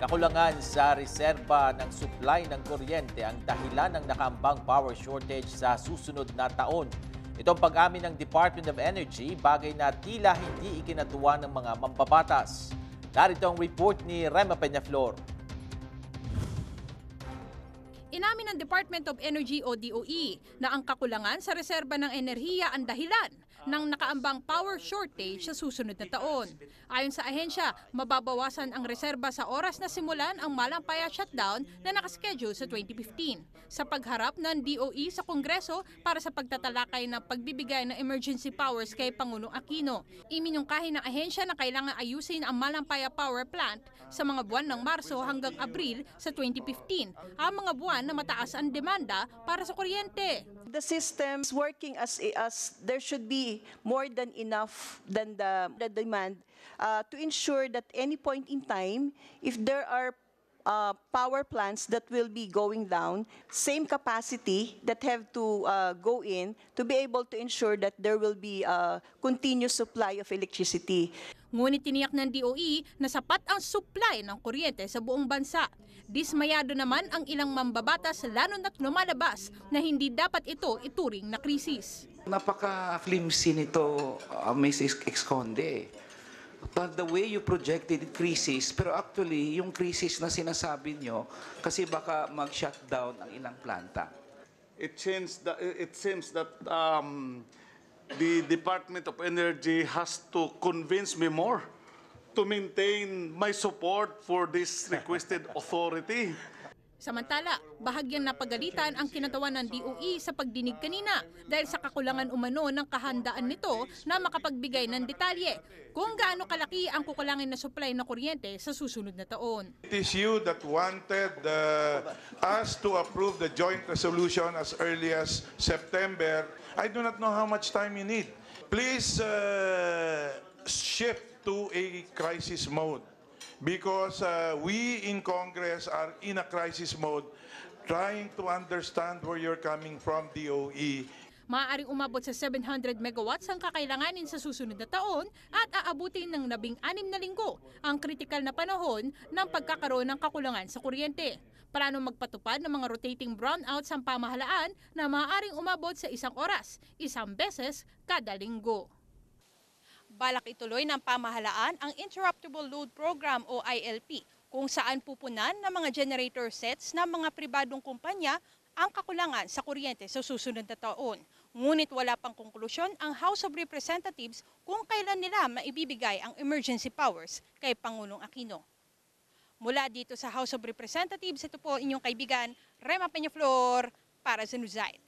Kakulangan sa reserba ng supply ng kuryente ang dahilan ng nakaambang power shortage sa susunod na taon. Ito ang pag-amin ng Department of Energy, bagay na tila hindi ikinatuwa ng mga mambabatas. Narito ang report ni Rema Peñaflor. Inamin ng Department of Energy o DOE na ang kakulangan sa reserba ng enerhiya ang dahilan ng nakaambang power shortage sa susunod na taon. Ayon sa ahensya, mababawasan ang reserba sa oras na simulan ang malampaya shutdown na nakaschedule sa 2015. Sa pagharap ng DOE sa Kongreso para sa pagtatalakay ng pagbibigay ng emergency powers kay Pangulong Aquino, iminungkahi ng ahensya na kailangan ayusin ang malampaya power plant sa mga buwan ng Marso hanggang Abril sa 2015, ang mga buwan na mataas ang demanda para sa kuryente. The system's working as there should be more than enough than the demand to ensure that any point in time, if there are power plants that will be going down, same capacity that have to go in to be able to ensure that there will be a continuous supply of electricity. Ngunit tiniyak ng DOE na sapat ang supply ng kuryente sa buong bansa. Dismayado naman ang ilang mambabatas lalo na't lumalabas na hindi dapat ito ituring na krisis. Napaka-flimsy nito, Mrs. Esconde. But the way you projected crisis, pero actually, yung crisis na sinasabi nyo, kasi baka mag-shutdown ang ilang planta. It seems that the Department of Energy has to convince me more to maintain my support for this requested authority. Samantala, bahagyang napagalitan ang kinatawan ng DOE sa pagdinig kanina dahil sa kakulangan umano ng kahandaan nito na makapagbigay ng detalye kung gaano kalaki ang kukulangin na supply na kuryente sa susunod na taon. It is you that wanted us to approve the joint resolution as early as September. I do not know how much time you need. Please shift to a crisis mode. Because we in Congress are in a crisis mode trying to understand where you're coming from, DOE. Maaaring umabot sa 700 megawatts ang kakailanganin sa susunod na taon at aabutin ng 16 na linggo ang kritikal na panahon ng pagkakaroon ng kakulangan sa kuryente. Plano magpatupad ng mga rotating brownouts ang pamahalaan na maaaring umabot sa 1 oras, 1 beses kada linggo. Balak ituloy ng pamahalaan ang Interruptible Load Program o ILP kung saan pupunan ng mga generator sets ng mga pribadong kumpanya ang kakulangan sa kuryente sa susunod na taon. Ngunit wala pang konklusyon ang House of Representatives kung kailan nila maibibigay ang emergency powers kay Pangulong Aquino. Mula dito sa House of Representatives, ito po inyong kaibigan, Rema Peñaflor para sa Newsite.